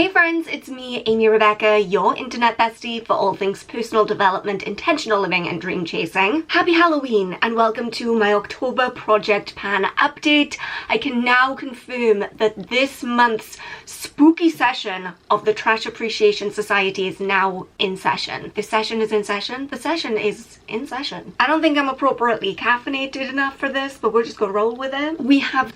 Hey friends, it's me, Amy Rebecca, your internet bestie for all things personal development, intentional living and dream chasing. Happy Halloween and welcome to my October project pan update. I can now confirm that this month's spooky session of the Trash Appreciation Society is now in session. This session is in session? The session is in session. I don't think I'm appropriately caffeinated enough for this, but we're just gonna roll with it. We have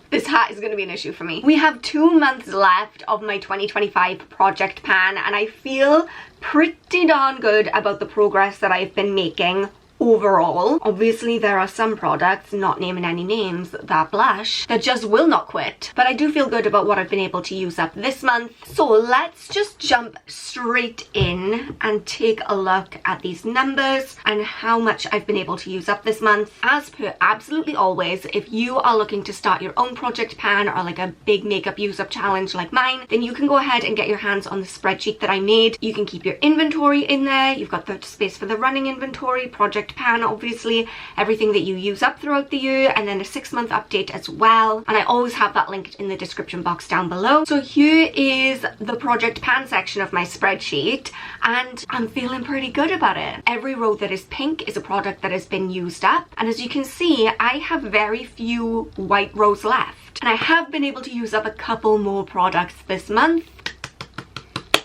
this hat is going to be an issue for me. We have 2 months left of my 2025 project pan and I feel pretty darn good about the progress that I've been making overall. Obviously there are some products, not naming any names, that blush, that just will not quit, but I do feel good about what I've been able to use up this month. So let's just jump straight in and take a look at these numbers and how much I've been able to use up this month. As per absolutely always, if you are looking to start your own project pan or like a big makeup use up challenge like mine, then you can go ahead and get your hands on the spreadsheet that I made. You can keep your inventory in there, you've got the space for the running inventory, project pan, obviously everything that you use up throughout the year, and then a 6-month update as well, and I always have that linked in the description box down below. So here is the project pan section of my spreadsheet and I'm feeling pretty good about it. Every row that is pink is a product that has been used up, and as you can see I have very few white rows left and I have been able to use up a couple more products this month.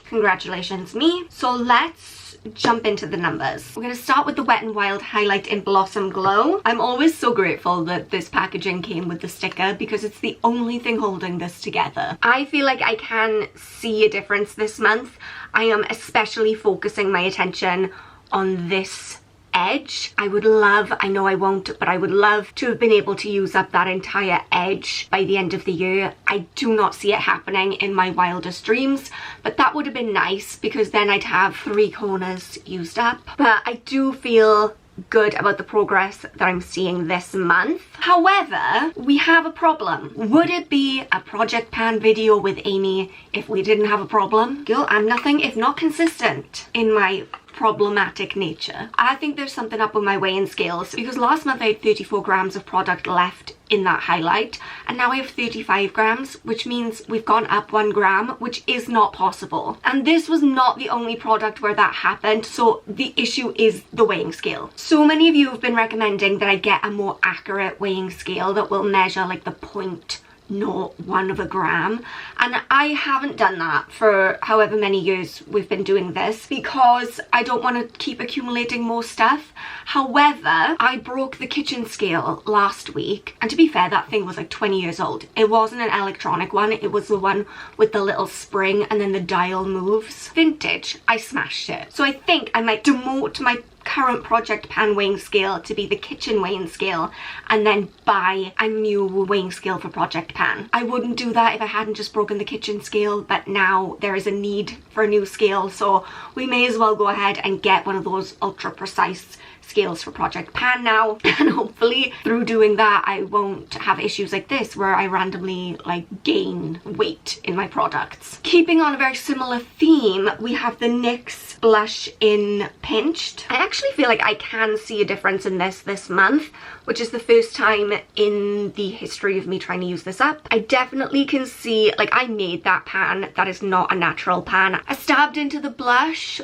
Congratulations me. So let's jump into the numbers. We're going to start with the Wet n Wild Highlight in Blossom Glow. I'm always so grateful that this packaging came with the sticker because it's the only thing holding this together. I feel like I can see a difference this month. I am especially focusing my attention on this edge. I would love, I know I won't, but I would love to have been able to use up that entire edge by the end of the year. I do not see it happening in my wildest dreams, but that would have been nice because then I'd have 3 corners used up. But I do feel good about the progress that I'm seeing this month. However, we have a problem. Would it be a project pan video with Amy if we didn't have a problem? Girl, I'm nothing if not consistent in my problematic nature. I think there's something up with my weighing scales because last month I had 34 grams of product left in that highlight and now I have 35 grams, which means we've gone up 1 gram, which is not possible. And this was not the only product where that happened, so the issue is the weighing scale. So many of you have been recommending that I get a more accurate weighing scale that will measure like the 0.01 of a gram, and I haven't done that for however many years we've been doing this because I don't want to keep accumulating more stuff. However, I broke the kitchen scale last week, and to be fair, that thing was like 20 years old. It wasn't an electronic one, it was the one with the little spring and then the dial moves. Vintage. I smashed it. So I think I might demote my current project pan weighing scale to be the kitchen weighing scale and then buy a new weighing scale for project pan. I wouldn't do that if I hadn't just broken the kitchen scale, but now there is a need for a new scale, so we may as well go ahead and get one of those ultra precise scales for project pan now, and hopefully through doing that I won't have issues like this where I randomly like gain weight in my products. Keeping on a very similar theme, we have the NYX blush in Pinched. I actually feel like I can see a difference in this month, which is the first time in the history of me trying to use this up. I definitely can see, like, I made that pan, that is not a natural pan. I stabbed into the blush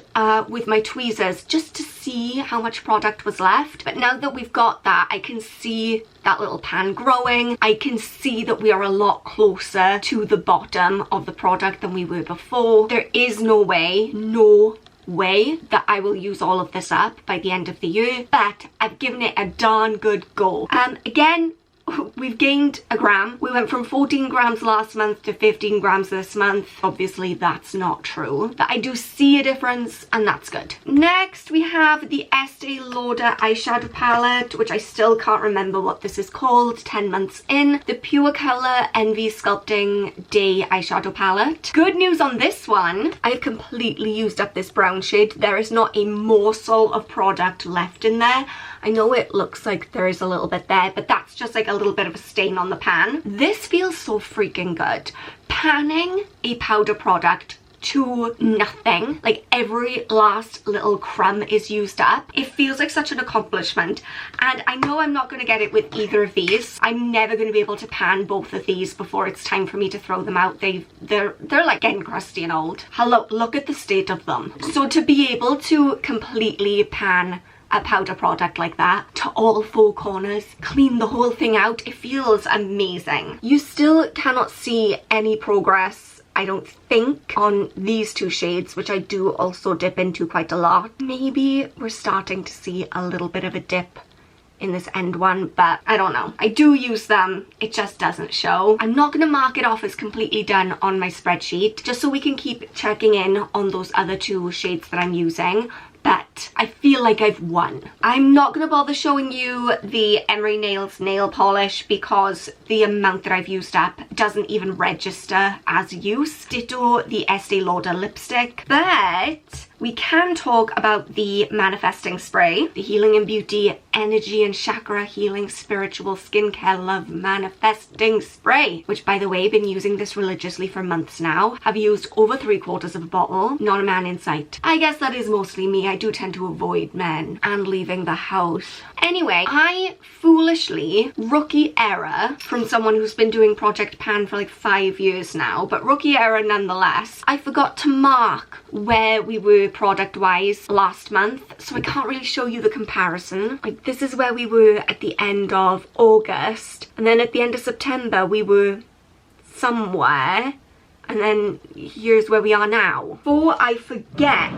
with my tweezers just to see how much product was left, but now that we've got that, I can see that little pan growing. I can see that we are a lot closer to the bottom of the product than we were before. There is no way that I will use all of this up by the end of the year, but I've given it a darn good go. Again, we've gained a gram. We went from 14 grams last month to 15 grams this month. Obviously that's not true, but I do see a difference and that's good. Next we have the Estee Lauder eyeshadow palette, which I still can't remember what this is called 10 months in. The Pure Color Envy Sculpting Day eyeshadow palette. Good news on this one, I've completely used up this brown shade. There is not a morsel of product left in there. I know it looks like there is a little bit there, but that's just like a little bit of a stain on the pan. This feels so freaking good. Panning a powder product to nothing. Like every last little crumb is used up. It feels like such an accomplishment, and I know I'm not going to get it with either of these. I'm never going to be able to pan both of these before it's time for me to throw them out. They're like getting crusty and old. Hello, look at the state of them. So to be able to completely pan a powder product like that to all four corners, clean the whole thing out, it feels amazing. You still cannot see any progress, I don't think, on these two shades, which I do also dip into quite a lot. Maybe we're starting to see a little bit of a dip in this end one, but I don't know. I do use them, it just doesn't show. I'm not going to mark it off as completely done on my spreadsheet, just so we can keep checking in on those other two shades that I'm using. But I feel like I've won. I'm not going to bother showing you the Emery Nails nail polish because the amount that I've used up doesn't even register as use. Ditto the Estee Lauder lipstick. But we can talk about the manifesting spray, the Healing and Beauty Energy and Chakra Healing Spiritual Skincare Love Manifesting Spray, which, by the way, I've been using this religiously for months now. I've used over 3/4 of a bottle, not a man in sight. I guess that is mostly me. I do tend to avoid men and leaving the house. Anyway, I foolishly, rookie error from someone who's been doing Project Pan for like 5 years now, but rookie error nonetheless, I forgot to mark where we were product wise last month, so I can't really show you the comparison. Like, this is where we were at the end of August, and then at the end of September we were somewhere, and then here's where we are now. Before I forget,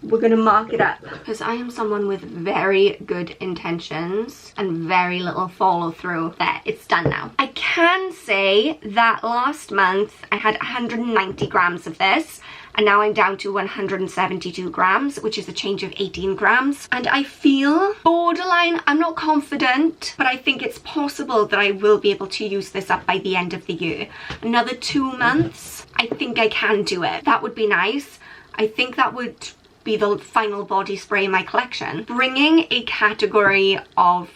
we're gonna mark it up because I am someone with very good intentions and very little follow through. There, it's done now. I can say that last month I had 190 grams of this, and now I'm down to 172 grams, which is a change of 18 grams. And I feel borderline, I'm not confident, but I think it's possible that I will be able to use this up by the end of the year. Another 2 months, I think I can do it. That would be nice. I think that would be the final body spray in my collection. Bringing a category of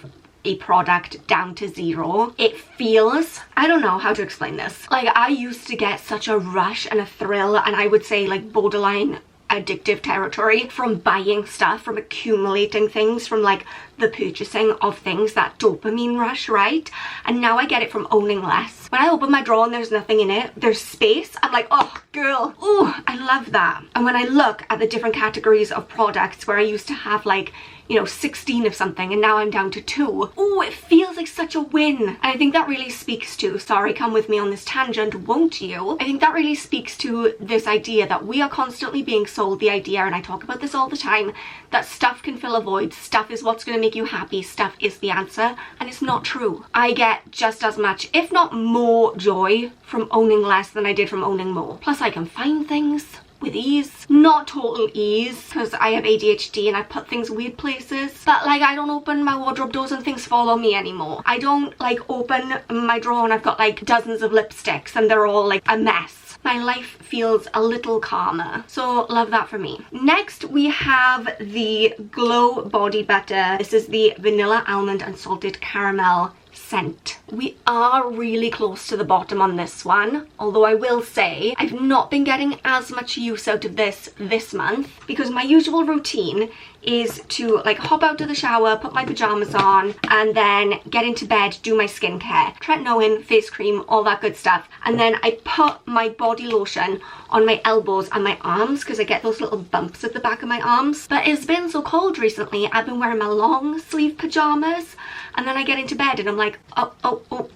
a product down to 0, it feels, I don't know how to explain this. Like, I used to get such a rush and a thrill, and I would say like borderline addictive territory from buying stuff, from accumulating things, from like the purchasing of things, that dopamine rush, right? And now I get it from owning less. When I open my drawer and there's nothing in it, there's space, I'm like, oh girl, oh, I love that. And when I look at the different categories of products where I used to have like, you know, 16 of something and now I'm down to 2. Oh, it feels like such a win. And I think that really speaks to, sorry, come with me on this tangent, won't you? I think that really speaks to this idea that we are constantly being sold the idea, and I talk about this all the time, that stuff can fill a void, stuff is what's going to make you happy, stuff is the answer, and it's not true. I get just as much, if not more, joy from owning less than I did from owning more. Plus I can find things with ease. Not total ease, because I have ADHD and I put things weird places, but like I don't open my wardrobe doors and things follow me anymore. I don't like open my drawer and I've got like dozens of lipsticks and they're all like a mess. My life feels a little calmer, so love that for me. Next we have the Glow Body Butter. This is the Vanilla Almond and Salted Caramel scent. We are really close to the bottom on this one, although I will say I've not been getting as much use out of this month, because my usual routine is to like hop out to the shower, put my pajamas on, and then get into bed, do my skincare, tretinoin, face cream, all that good stuff, and then I put my body lotion on my elbows and my arms because I get those little bumps at the back of my arms. But it's been so cold recently, I've been wearing my long sleeve pajamas, and then I get into bed and I'm like, oh,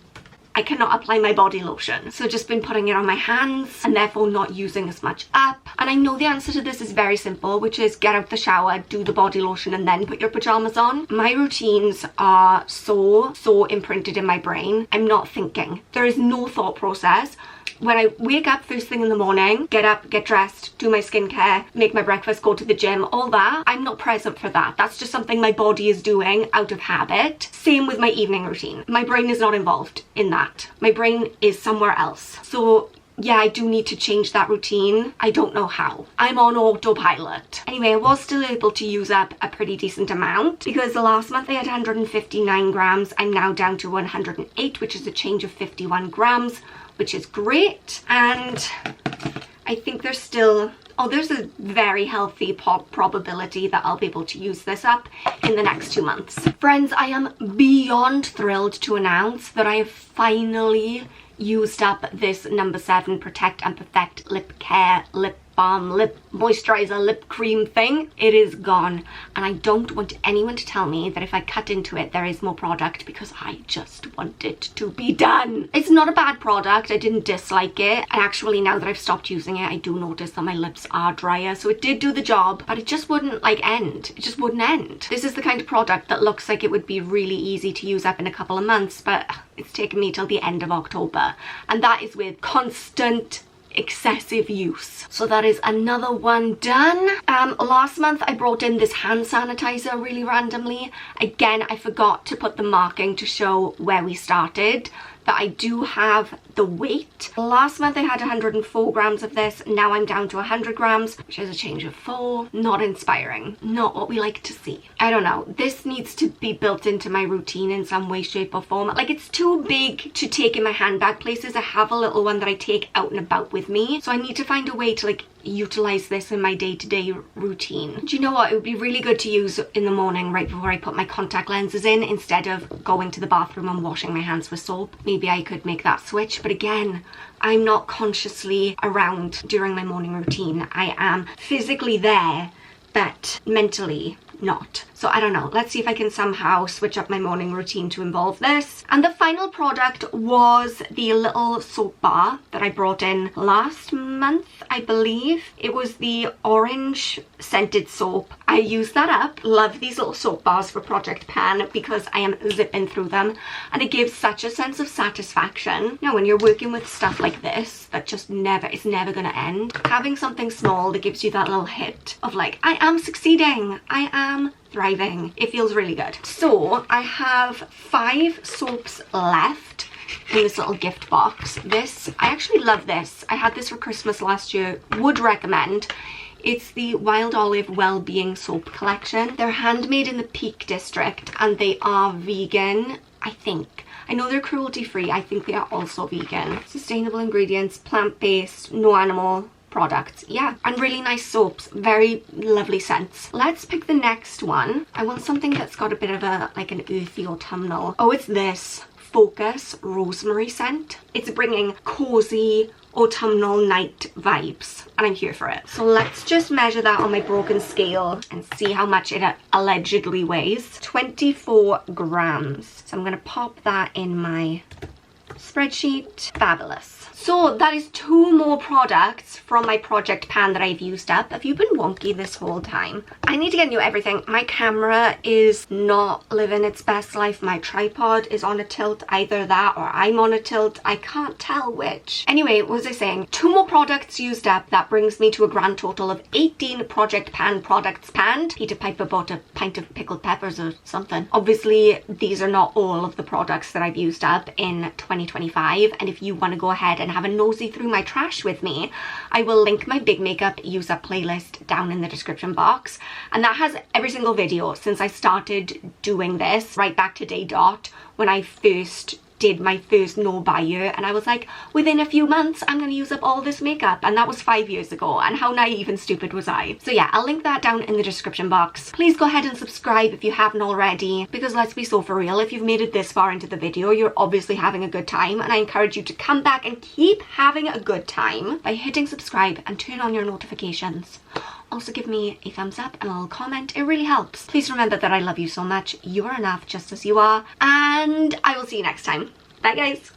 I cannot apply my body lotion. So just been putting it on my hands and therefore not using as much up. And I know the answer to this is very simple, which is get out the shower, do the body lotion, and then put your pajamas on. My routines are so imprinted in my brain. I'm not thinking. There is no thought process. When I wake up first thing in the morning, get up, get dressed, do my skincare, make my breakfast, go to the gym, all that, I'm not present for that. That's just something my body is doing out of habit. Same with my evening routine. My brain is not involved in that. My brain is somewhere else. So yeah, I do need to change that routine. I don't know how. I'm on autopilot. Anyway, I was still able to use up a pretty decent amount because the last month I had 159 grams. I'm now down to 108, which is a change of 51 grams, which is great. And I think there's still, oh, there's a very healthy probability that I'll be able to use this up in the next 2 months. Friends, I am beyond thrilled to announce that I have finally used up this number 7 Protect and Perfect Lip Care Lip Balm Lip Moisturizer Lip Cream thing. It is gone, and I don't want anyone to tell me that if I cut into it there is more product, because I just want it to be done. It's not a bad product, I didn't dislike it, and actually now that I've stopped using it I do notice that my lips are drier, so it did do the job, but it just wouldn't like end. It just wouldn't end. This is the kind of product that looks like it would be really easy to use up in a couple of months, but it's taken me till the end of October, and that is with constant excessive use. So that is another one done. Last month I brought in this hand sanitizer really randomly. Again, I forgot to put the marking to show where we started, that I do have the weight. Last month I had 104 grams of this, now I'm down to 100 grams, which is a change of 4. Not inspiring, not what we like to see. I don't know, this needs to be built into my routine in some way, shape or form. Like, it's too big to take in my handbag places. I have a little one that I take out and about with me, so I need to find a way to like utilize this in my day-to-day routine. Do you know what, it would be really good to use in the morning right before I put my contact lenses in, instead of going to the bathroom and washing my hands with soap. Maybe I could make that switch, but again, I'm not consciously around during my morning routine. I am physically there, but mentally not. So I don't know, let's see if I can somehow switch up my morning routine to involve this. And the final product was the little soap bar that I brought in last month, I believe. It was the orange scented soap. I used that up. Love these little soap bars for Project Pan because I am zipping through them, and it gives such a sense of satisfaction. You know, when you're working with stuff like this that just it's never gonna end, having something small that gives you that little hit of like, I am succeeding, I am thriving. It feels really good. So I have 5 soaps left in this little gift box. This, I actually love this. I had this for Christmas last year. Would recommend. It's the Wild Olive Wellbeing Soap Collection. They're handmade in the Peak District and they are vegan, I think. I know they're cruelty free. I think they are also vegan. Sustainable ingredients, plant-based, no animal products. Yeah, and really nice soaps, very lovely scents. Let's pick the next one. I want something that's got a bit of a like an earthy autumnal. Oh, it's this Focus Rosemary scent. It's bringing cozy autumnal night vibes and I'm here for it. So let's just measure that on my broken scale and see how much it allegedly weighs. 24 grams. So I'm gonna pop that in my spreadsheet. Fabulous. So that is 2 more products from my Project Pan that I've used up. Have you been wonky this whole time? I need to get new everything. My camera is not living its best life. My tripod is on a tilt, either that or I'm on a tilt. I can't tell which. Anyway, what was I saying? 2 more products used up. That brings me to a grand total of 18 Project Pan products panned. Peter Piper bought a pint of pickled peppers or something. Obviously, these are not all of the products that I've used up in 2025. And if you want to go ahead and have a nosy through my trash with me, I will link my big makeup use up playlist down in the description box, and that has every single video since I started doing this, right back to day dot when I first did my first no buy year, and I was like, within a few months I'm gonna use up all this makeup, and that was 5 years ago, and how naive and stupid was I? So yeah, I'll link that down in the description box. Please go ahead and subscribe if you haven't already, because let's be so for real, if you've made it this far into the video, you're obviously having a good time, and I encourage you to come back and keep having a good time by hitting subscribe and turn on your notifications. Also give me a thumbs up and a little comment, it really helps. Please remember that I love you so much, you are enough just as you are, and I will see you next time. Bye guys!